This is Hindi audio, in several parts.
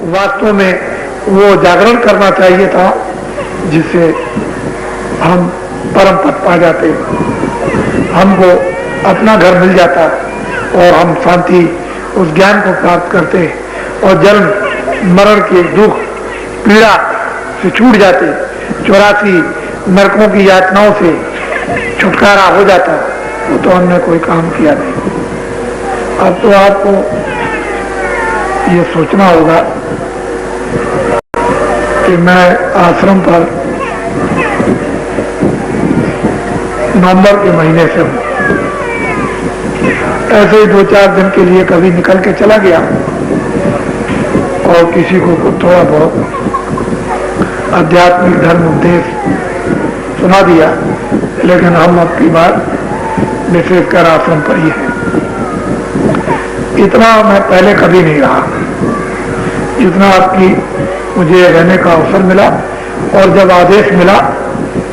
वास्तव में वो जागरण करना चाहिए था जिससे हम परम पद पा जाते, हमको अपना घर मिल जाता और हम शांति उस ज्ञान को प्राप्त करते और जन्म मरण के दुख पीड़ा से छूट जाते, 84 नरकों की यातनाओं से छुटकारा हो जाता। वो तो हमने कोई काम किया नहीं। अब तो आपको ये सोचना होगा कि मैं आश्रम पर नवंबर के महीने से हूँ, ऐसे ही 2-4 दिन के लिए कभी निकल के चला गया और किसी को थोड़ा बहुत आध्यात्मिक धर्म उपदेश सुना दिया, लेकिन हम अब की बार विशेषकर आश्रम पर ही हैं। इतना मैं पहले कभी नहीं रहा जितना आपकी मुझे रहने का अवसर मिला, और जब आदेश मिला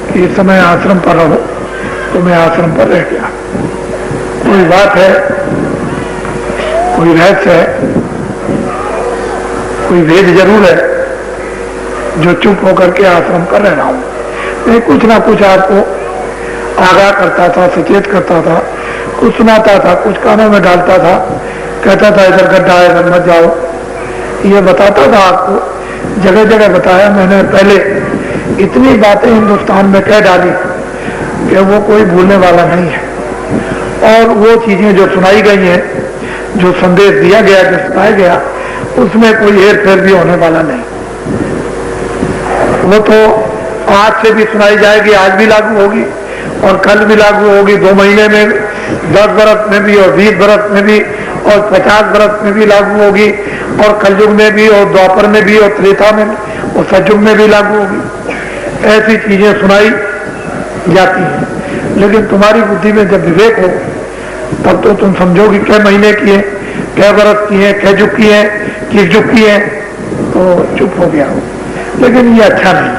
कि इस समय आश्रम पर रहो तो मैं आश्रम पर रह गया। कोई बात है, कोई रहस्य है, कोई भेद जरूर है जो चुप होकर के आश्रम पर रह रहा हूं। मैं कुछ ना कुछ आपको आगाह करता था, सचेत करता था, कुछ सुनाता था, कुछ कानों में डालता था, कहता था इधर गड्ढा है इधर मत जाओ, ये बताता था आपको, जगह जगह बताया। मैंने पहले इतनी बातें हिंदुस्तान में कह डाली कि वो कोई भूलने वाला नहीं है, और वो चीजें जो सुनाई गई हैं, जो संदेश दिया गया, जो सुनाया गया, उसमें कोई हेर फेर भी होने वाला नहीं। वो तो आज से भी सुनाई जाएगी, आज भी लागू होगी और कल भी लागू होगी, 2 महीने में, 10 बरस में भी और 20 बरस में भी और 50 बरस में भी लागू होगी, और कलयुग में भी और द्वापर में भी और त्रेता में भी और सतयुग में भी लागू होगी। ऐसी चीजें सुनाई जाती हैं, लेकिन तुम्हारी बुद्धि में जब विवेक हो तब तो तुम समझोगी क्या महीने की है, क्या बरस की है, क्या युग की है, किस युग की है, तो चुप हो गया हो। लेकिन ये अच्छा नहीं,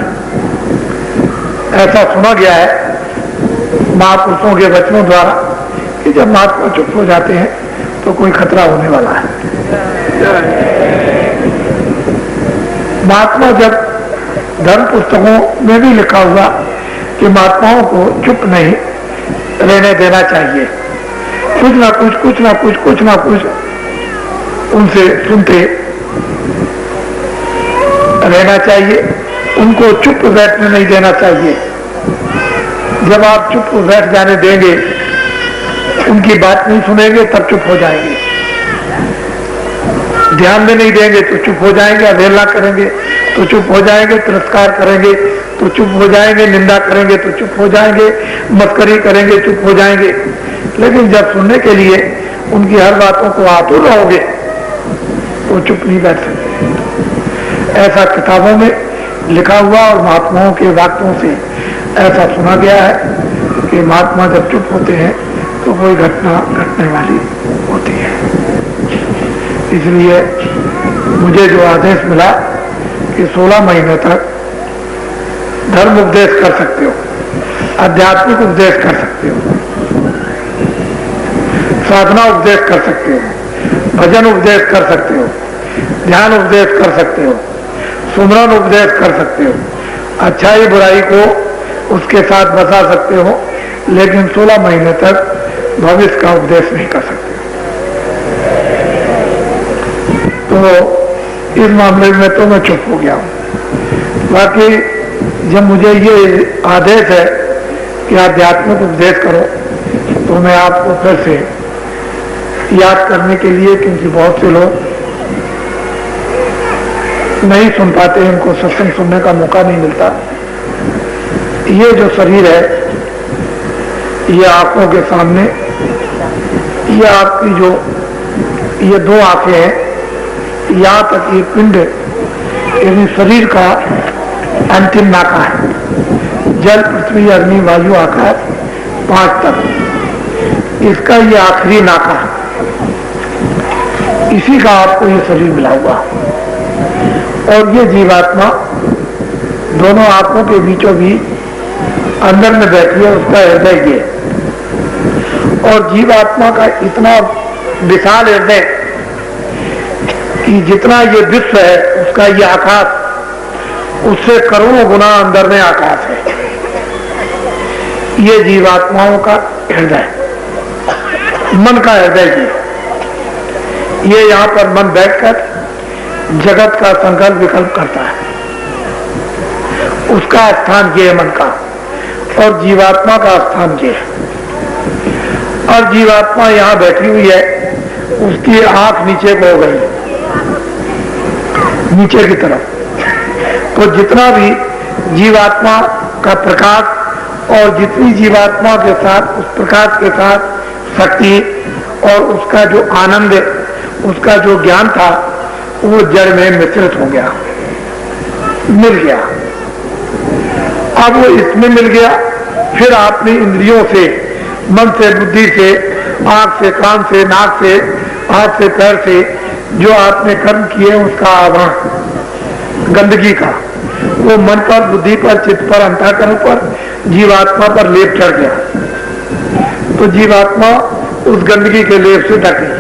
ऐसा सुना गया है महापुरुषों के वचनों द्वारा कि जब महात्मा चुप हो जाते हैं तो कोई खतरा होने वाला है। महात्मा जब धर्म पुस्तकों में भी लिखा हुआ कि महात्माओं को चुप नहीं रहने देना चाहिए, कुछ ना कुछ उनसे सुनते रहना चाहिए, उनको चुप बैठने नहीं देना चाहिए। जब आप चुप बैठ जाने देंगे, उनकी बात नहीं सुनेंगे, तब चुप हो जाएंगे। ध्यान में नहीं देंगे तो चुप हो जाएंगे, अवहेलना करेंगे तो चुप हो जाएंगे, तिरस्कार करेंगे तो चुप हो जाएंगे, निंदा करेंगे तो चुप हो जाएंगे, मस्करी करेंगे चुप हो जाएंगे। लेकिन जब सुनने के लिए उनकी हर बातों को आतुर रहोगे तो चुप नहीं बैठ सकते। ऐसा किताबों में लिखा हुआ और महात्माओं के वाक्यों से ऐसा सुना गया है कि महात्मा जब चुप होते हैं तो कोई घटना घटने वाली होती है। इसलिए मुझे जो आदेश मिला कि 16 महीने तक धर्म उपदेश कर सकते हो, आध्यात्मिक उपदेश कर सकते हो, साधना उपदेश कर सकते हो, भजन उपदेश कर सकते हो, ध्यान उपदेश कर सकते हो, सुमरन उपदेश कर सकते हो, अच्छाई बुराई को उसके साथ बसा सकते हो, लेकिन 16 महीने तक भविष्य का उपदेश नहीं कर सकते। तो इस मामले में तो मैं चुप हो गया हूं। बाकी जब मुझे ये आदेश है कि आध्यात्मिक उपदेश करो, तो मैं आपको फिर से याद करने के लिए, क्योंकि बहुत से लोग नहीं सुन पाते, इनको सत्संग सुनने का मौका नहीं मिलता। ये जो शरीर है, ये आंखों के सामने, ये आपकी जो ये 2 आंखें हैं, यहाँ तक ये पिंड यानी शरीर का अंतिम नाका है, जल पृथ्वी अग्नि वायु आकाश 5 तक, इसका ये आखिरी नाका है। इसी का आपको ये शरीर मिला हुआ, और ये जीवात्मा दोनों आंखों के बीचों बीच अंदर में बैठी है, उसका हृदय ये, और जीवात्मा का इतना विशाल हृदय कि जितना ये विश्व है उसका ये आकाश उससे करोड़ों गुना अंदर में आकाश है। ये जीवात्माओं का हृदय, मन का हृदय ये यहाँ पर मन बैठकर जगत का संकल्प विकल्प करता है, उसका स्थान ये है मन का, और जीवात्मा का स्थान ये है। और जीवात्मा यहाँ बैठी हुई है, उसकी आंख नीचे को हो गई, नीचे की तरफ। तो जितना भी जीवात्मा का प्रकाश और जितनी जीवात्मा के साथ उस प्रकाश के साथ शक्ति और उसका जो आनंद, उसका जो ज्ञान था, वो जड़ में मिश्रित हो गया, मिल गया। अब वो इसमें मिल गया, फिर आपने इंद्रियों से, मन से, बुद्धि से, आंख से, कान से, नाक से, हाथ से, पैर से जो आपने कर्म किए उसका आवरण गंदगी का वो मन पर, बुद्धि पर, चित्त पर, अंतःकरण पर, जीवात्मा पर लेप चढ़ गया। तो जीवात्मा उस गंदगी के लेप से ढक गई।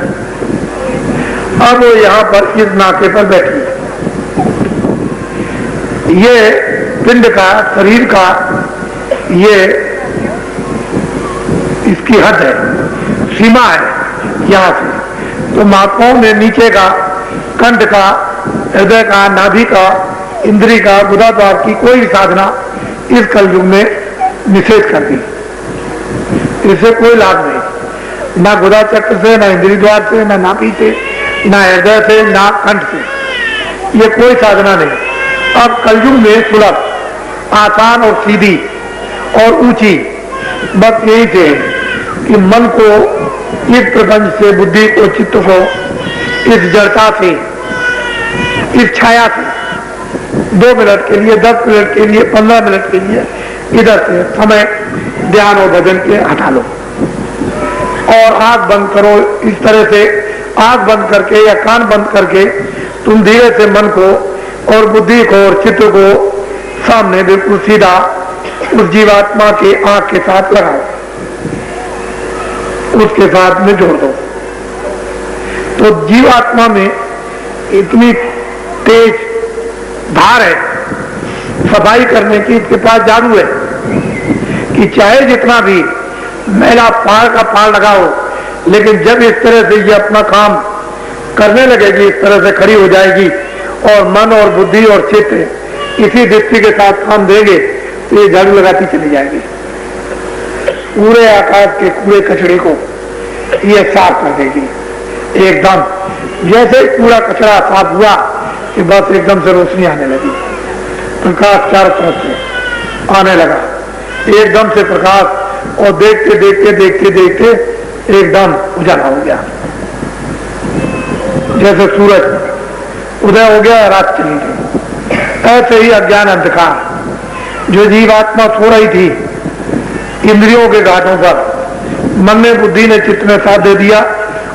अब वो यहाँ पर इस नाके पर बैठी है। ये पिंड का, शरीर का ये इसकी हद है, सीमा है यहाँ से। तो महात्माओं ने नीचे का, कंठ का, हृदय का, नाभि का, इंद्री का, गुदा द्वार की कोई भी साधना इस कलयुग में निषेध कर दी। इससे कोई लाभ नहीं, ना गुदा चक्र से, ना इंद्री द्वार से, ना नाभि से, ना हृदय से, ना कंठ से, ये कोई साधना नहीं। अब कलयुग में सुलभ, आसान और सीधी और ऊंची बस यही थे कि मन को इस प्रपंच से, बुद्धि को, चित्त को इस जड़ता से, इस छाया से 2 मिनट के लिए, 10 मिनट के लिए, 15 मिनट के लिए इधर से समय ध्यान और भजन के हटा लो और आंख बंद करो। इस तरह से आंख बंद करके या कान बंद करके तुम धीरे से मन को और बुद्धि को और चित्त को सामने बिल्कुल सीधा उस जीवात्मा के आंख के साथ लगाओ, उसके साथ में जोड़ दो। तो जीवात्मा में इतनी तेज धार है सफाई करने की, इसके पास जादू है कि चाहे जितना भी मैला पहाड़ का पहाड़ लगाओ, लेकिन जब इस तरह से ये अपना काम करने लगेगी, इस तरह से खड़ी हो जाएगी और मन और बुद्धि और चित्त इसी दृष्टि के साथ काम देंगे, तो ये झाड़ू लगाती चली जाएगी। पूरे आकाश के कूड़े कचड़े को ये साफ कर देगी एकदम। जैसे कूड़ा कचरा साफ हुआ कि बस एकदम से रोशनी आने लगी, प्रकाश चारों तरफ से आने लगा, एकदम से प्रकाश, और देखते देखते देखते देखते एकदम उजाला हो गया। जैसे सूरज उदय हो गया, रात चली गई। ऐसे ही अज्ञान अंधकार जो जीवात्मा सो रही थी इंद्रियों के घाटों पर, मन ने, बुद्धि ने, चित्त ने साथ दे दिया,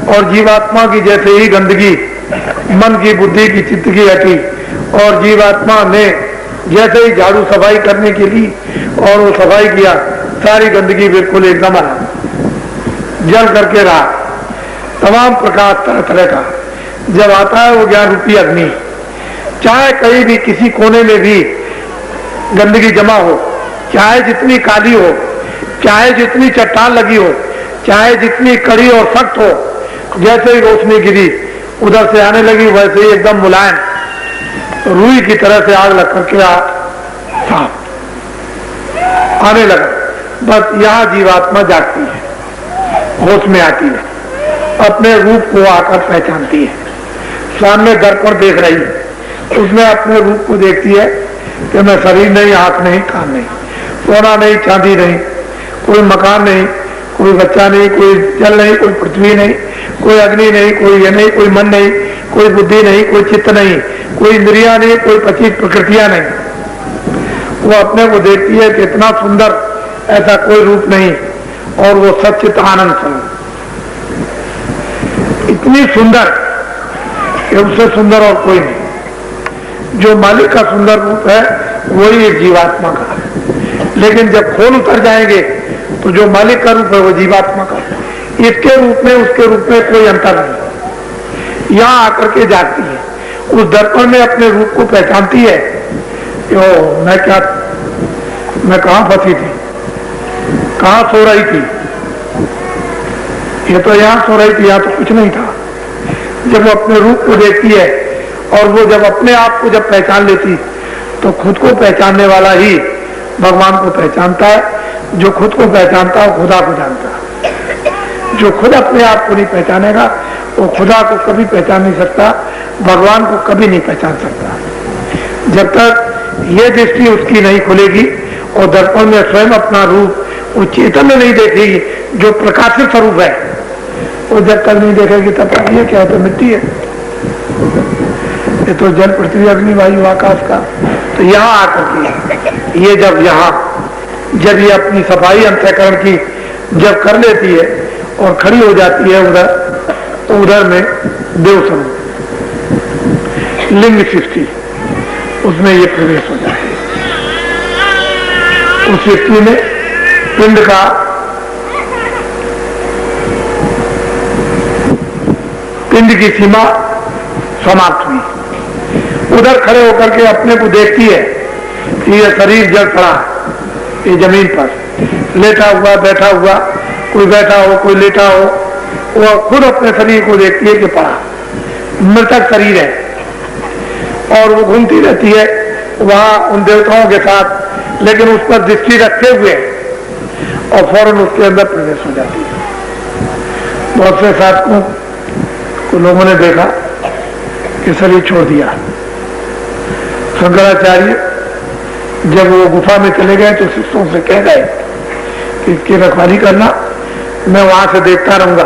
और जीवात्मा की जैसे ही गंदगी मन की, बुद्धि की, चित्त की हटी, और जीवात्मा ने जैसे ही झाड़ू सफाई करने के लिए और वो सफाई किया, सारी गंदगी बिल्कुल एकदम जल करके रहा। तमाम प्रकाश तरह तरह का जब आता है वो ज्ञान रूपी अग्नि, चाहे कहीं भी किसी कोने में भी गंदगी जमा हो, चाहे जितनी काली हो, चाहे जितनी चट्टान लगी हो, चाहे जितनी कड़ी और सख्त हो, जैसे ही रोशनी गिरी उधर से आने लगी, वैसे ही एकदम मुलायम रुई की तरह से आग लग करके साफ आने लगा। बस यहाँ जीवात्मा जागती है, होश में आती है, अपने रूप को आकर पहचानती है। सामने दर्पण देख रही है, उसमें अपने रूप को देखती है कि मैं शरीर नहीं, आंख नहीं, कान नहीं, सोना नहीं, चांदी नहीं, कोई मकान नहीं, कोई बच्चा नहीं, कोई जल नहीं, कोई पृथ्वी नहीं, कोई अग्नि नहीं, कोई ये नहीं, कोई मन नहीं, कोई बुद्धि नहीं, कोई चित्त नहीं, कोई इंद्रिया नहीं, कोई 25 प्रकृतियां नहीं। वो अपने को देखती है कि इतना सुंदर ऐसा कोई रूप नहीं, और वो सच्चित आनंद स्वरूप इतनी सुंदर कि उससे सुंदर और कोई नहीं। जो मालिक का सुंदर रूप है वही एक जीवात्मा का है, लेकिन जब खोल उतर जाएंगे तो जो मालिक का रूप है वो जीवात्मा का। इसके रूप में उसके रूप में कोई अंतर नहीं, यहाँ आकर के जागती है, उस दर्पण में अपने रूप को पहचानती है। ओ मैं कहाँ फंसी थी, कहाँ सो रही थी, ये तो यहाँ सो रही थी, यहाँ तो कुछ नहीं था। जब वो अपने रूप को देखती है और वो जब अपने आप को जब पहचान लेती, तो खुद को पहचानने वाला ही भगवान को पहचानता है। जो खुद को पहचानता है वो खुदा को जानता है। जो खुद अपने आप को नहीं पहचानेगा वो खुदा को कभी पहचान नहीं सकता, भगवान को कभी नहीं पहचान सकता। जब तक ये दृष्टि उसकी नहीं खुलेगी और दर्पण में स्वयं अपना रूप वो चैतन्य नहीं देखेगी, जो प्रकाशित स्वरूप है, वो जब तक नहीं देखेगी तब तक ये क्या है, तो मिट्टी है, ये तो जल पृथ्वी अग्नि वायु आकाश का। तो यहाँ आकर के ये जब ये अपनी सफाई अंतःकरण की जब कर लेती है और खड़ी हो जाती है उधर में देव स्वरूप लिंग सृष्टि, उसमें ये प्रवेश हो जाती है। उस सृष्टि में पिंड की सीमा समाप्त हुई। उधर खड़े होकर के अपने को देखती है कि यह शरीर जल पड़ा, ये जमीन पर लेटा हुआ बैठा हुआ, कोई बैठा हो कोई लेटा हो, वह खुद अपने शरीर को देखती है कि पड़ा मृतक शरीर है, और वो घूमती रहती है वहां उन देवताओं के साथ, लेकिन उस पर दृष्टि रखे हुए और फौरन उसके अंदर प्रवेश हो जाती है। बहुत से साधकों को लोगों ने देखा कि शरीर छोड़ दिया। शंकराचार्य जब वो गुफा में चले गए तो शिष्यों से कह गए कि इसकी रखवाली करना, मैं वहां से देखता रहूंगा,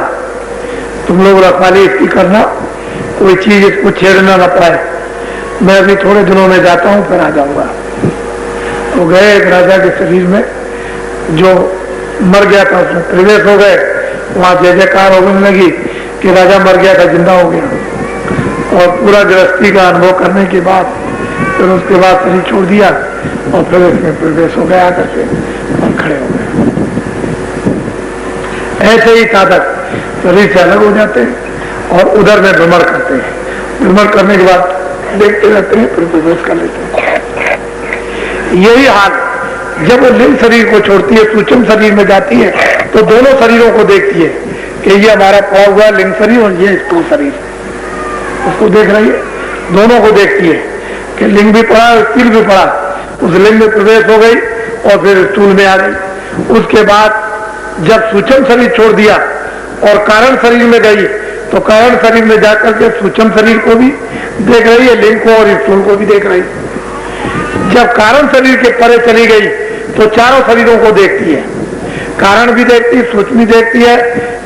तुम लोग रखवाली इसकी करना, कोई चीज इसको छेड़ना न पाए, मैं अभी थोड़े दिनों में जाता हूं फिर आ जाऊंगा। तो गए एक राजा के शरीर में जो मर गया था, उसमें प्रवेश हो गए, वहां जय जयकार होने लगी कि राजा मर गया था, जिंदा हो गया। और पूरा गृहस्थी का अनुभव करने के बाद फिर उसके बाद शरीर छोड़ दिया और फिर इसमें प्रवेश हो गया आकर के और खड़े हो गए। ऐसे ही साधक शरीर से अलग हो जाते हैं और उधर में भ्रमण करते हैं, भ्रमण करने के बाद देखते रहते हैं, फिर प्रवेश कर लेते हैं। यही हाल जब वो लिंग शरीर को छोड़ती है, सूक्ष्म शरीर में जाती है, तो दोनों शरीरों को देखती है कि ये हमारा पड़ा हुआ लिंग शरीर और ये स्थूल शरीर, उसको देख रही है, दोनों को देखती है कि लिंग भी पड़ा और स्थूल भी पड़ा। उस लिंग में प्रवेश हो गई और फिर स्थूल में आ गई। उसके बाद जब सूक्ष्म शरीर छोड़ दिया और कारण शरीर में गई, तो कारण शरीर में जाकर के सूक्ष्म शरीर को भी देख रही है, लिंग को और स्थूल को भी देख रही है। जब कारण शरीर के परे चली गई तो चारों शरीरों को देखती है, कारण भी देखती है, सूक्ष्म भी देखती है,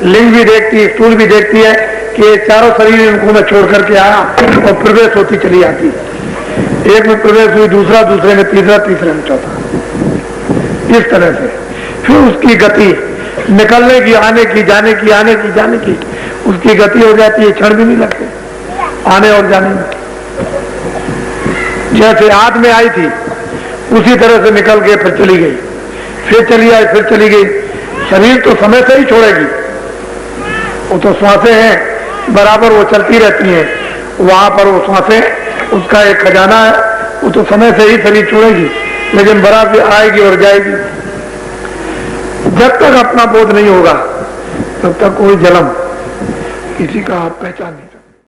लिंग भी देखती है, स्थूल भी देखती है कि ये चारों शरीर इनको मैं छोड़ करके आया, और प्रवेश होती चली आती। एक में प्रवेश हुई, दूसरा, दूसरे में तीसरा, तीसरे में चौथा, इस तरह से फिर उसकी गति निकलने की, आने की, जाने की, आने की, जाने की, उसकी गति हो जाती है, क्षण भी नहीं लगते आने और जाने में। जैसे आद में आई थी उसी तरह से निकल के फिर चली गई, फिर चली आई, फिर चली गई। शरीर तो समय से ही छोड़ेगी, वो तो श्वासें हैं बराबर, वो चलती रहती हैं, वहां पर वो श्वासें उसका एक खजाना है, वो तो समय से ही शरीर छोड़ेगी, लेकिन बराबर आएगी और जाएगी। जब तक अपना बोध नहीं होगा तब तक कोई जन्म किसी का आप पहचान नहीं।